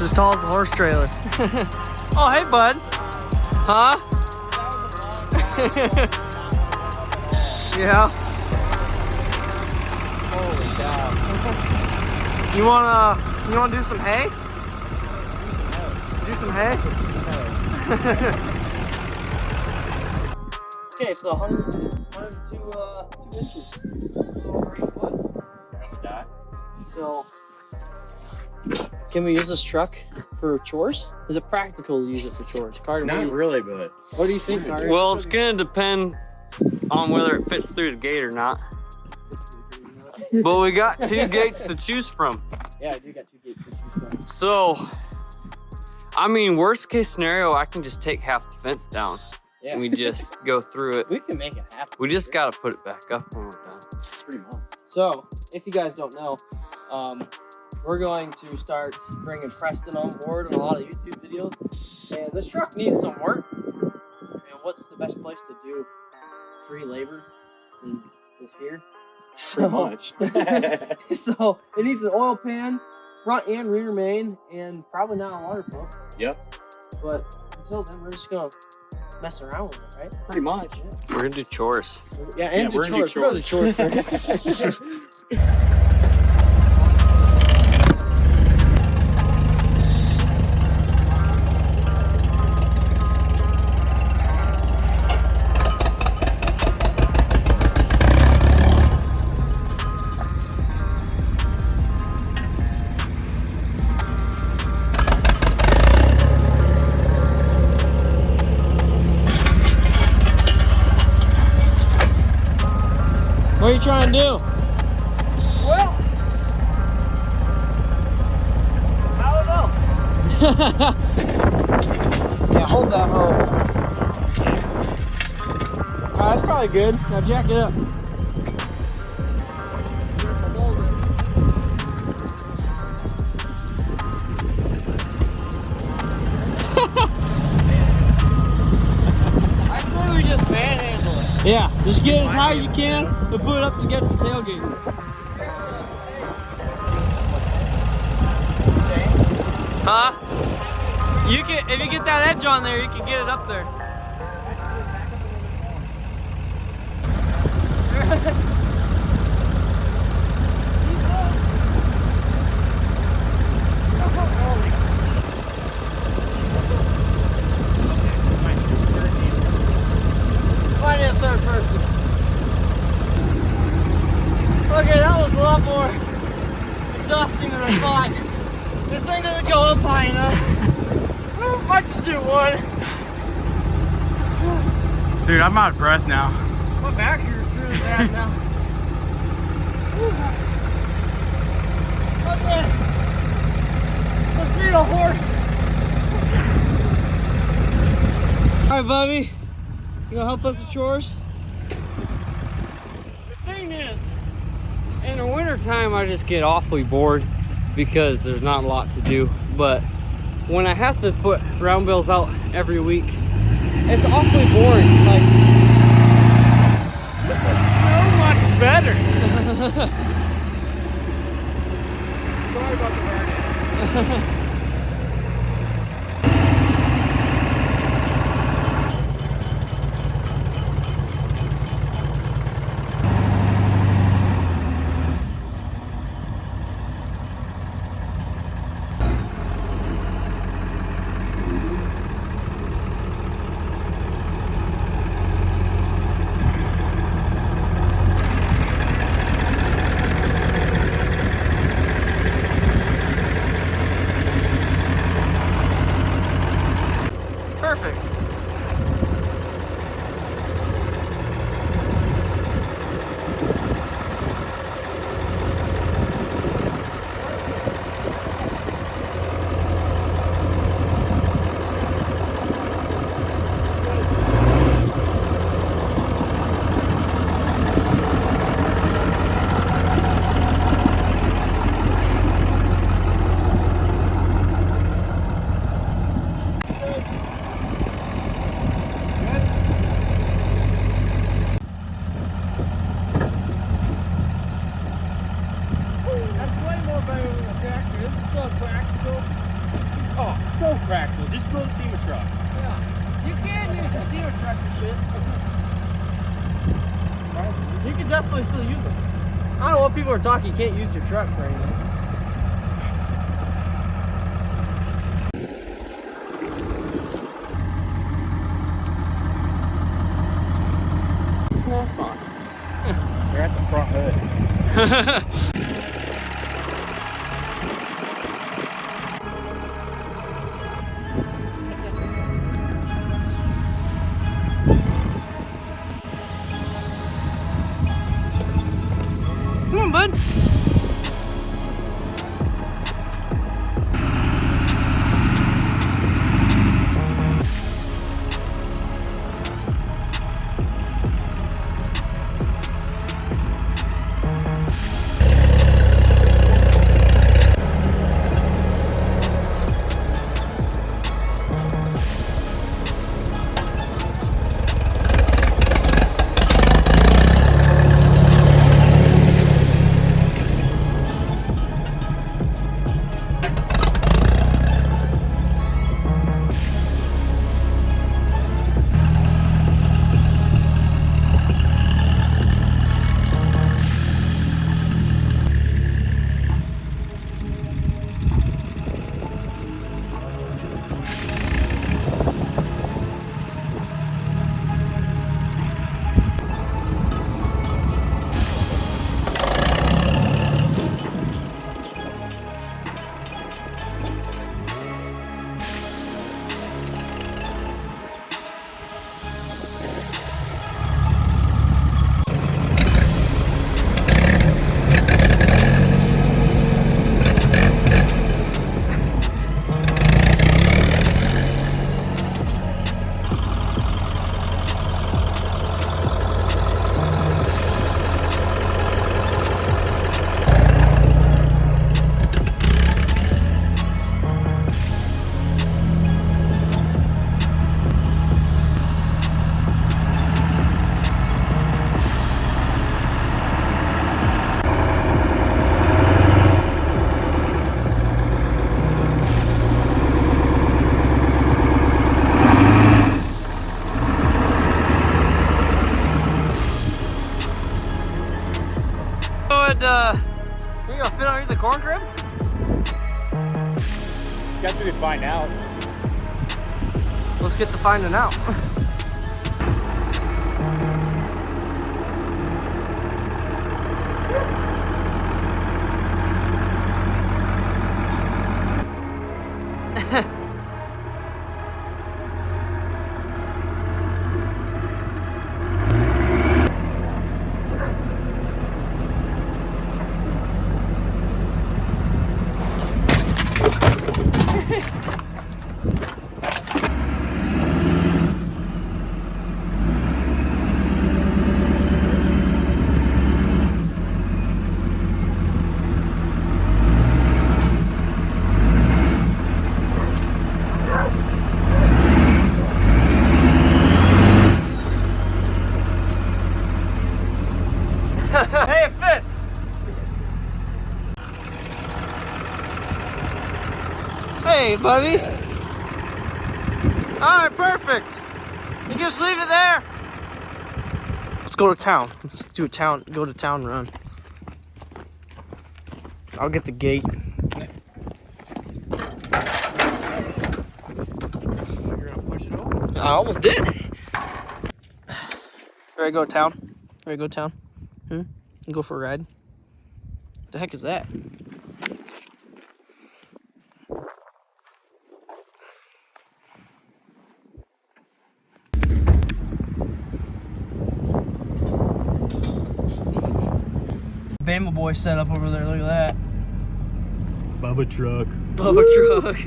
as tall as the horse trailer. Oh, hey, bud. Huh? Yeah. Holy cow. You wanna do some hay? Do some hay? Okay, so 102 inches. 3 foot. So, can we use this truck for chores? Is it practical to use it for chores? Carter, not really, but what do you think, Carter? Well, it's gonna depend on whether it fits through the gate or not. But we got 2 gates to choose from. Yeah, I do got 2 gates to choose from. So, I mean, worst case scenario, I can just take half the fence down. Yeah. And we just go through it. We can make it happen. We just gotta put it back up when we're done. Pretty much. So, if you guys don't know, we're going to start bringing Preston on board on a lot of YouTube videos. And this truck needs some work. And what's the best place to do free labor is here. pretty much. So, it needs an oil pan, front and rear main, and probably not a water pump. Yep. But until then, we're just gonna mess around with it, right? Pretty much. We're gonna do chores. Yeah, and do we're gonna chores. do We're gonna do chores first. What are you trying to do? Well, I don't know. Yeah, hold that hoe. Alright, that's probably good. Now jack it up. I say we just manhandle it. Yeah, just get as high as you can and put it up against the tailgate. Huh? You can, if you get that edge on there, you can get it up there. Find a third person. Okay, that was a lot more exhausting than I thought. This ain't gonna go up high enough. I just do one. Dude, I'm out of breath now. My back hurts really bad now. Okay. Let's meet a horse. Alright, Bubby. You gonna help us with chores? The thing is, In the wintertime, I just get awfully bored because there's not a lot to do. But when I have to put round bills out every week, it's awfully boring. Like, this is so much better. sorry about the burn. Perfect. That's way more better than the tractor. This is so practical. Oh, so practical. Just build a Sema truck. Yeah. You can use your Sema truck for shit. You can definitely still use it. I don't know what people are talking. You can't use your truck for anything. Snap on. They're at the front hood. Come on, bud. You gonna fit underneath the corn crib? Guess we can find out. Let's get to finding out. Hey, it fits. Hey, buddy. All right, perfect. You can just leave it there. Let's go to town. Let's do a go to town run. I'll get the gate. You're gonna push it over? I almost did. Ready to go to town? Ready to go to town? Go for a ride? What the heck is that? Bama boy set up over there. Look at that. Bubba truck. Bubba truck.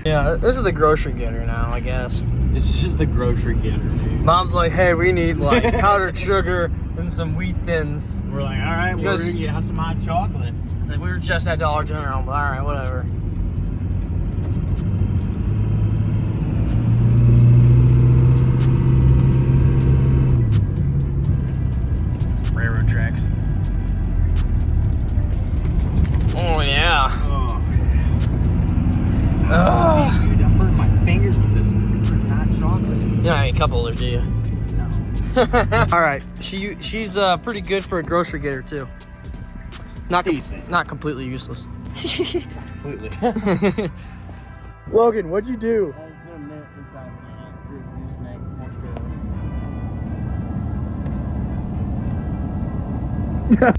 Yeah, this is the grocery getter now, I guess. This is just the grocery getter, dude. Mom's like, hey, we need like powdered sugar and some wheat thins. We're like, all right, we're gonna get some hot chocolate. It's like, we were just at Dollar General, but all right, whatever. Railroad tracks. Oh yeah. Oh, yeah. You don't have any cup holders, do you? No. All right, she's pretty good for a grocery getter too. Not Decent. not completely useless. Completely. Logan, what'd you do? It's been a minute since I've drew a gooseneck more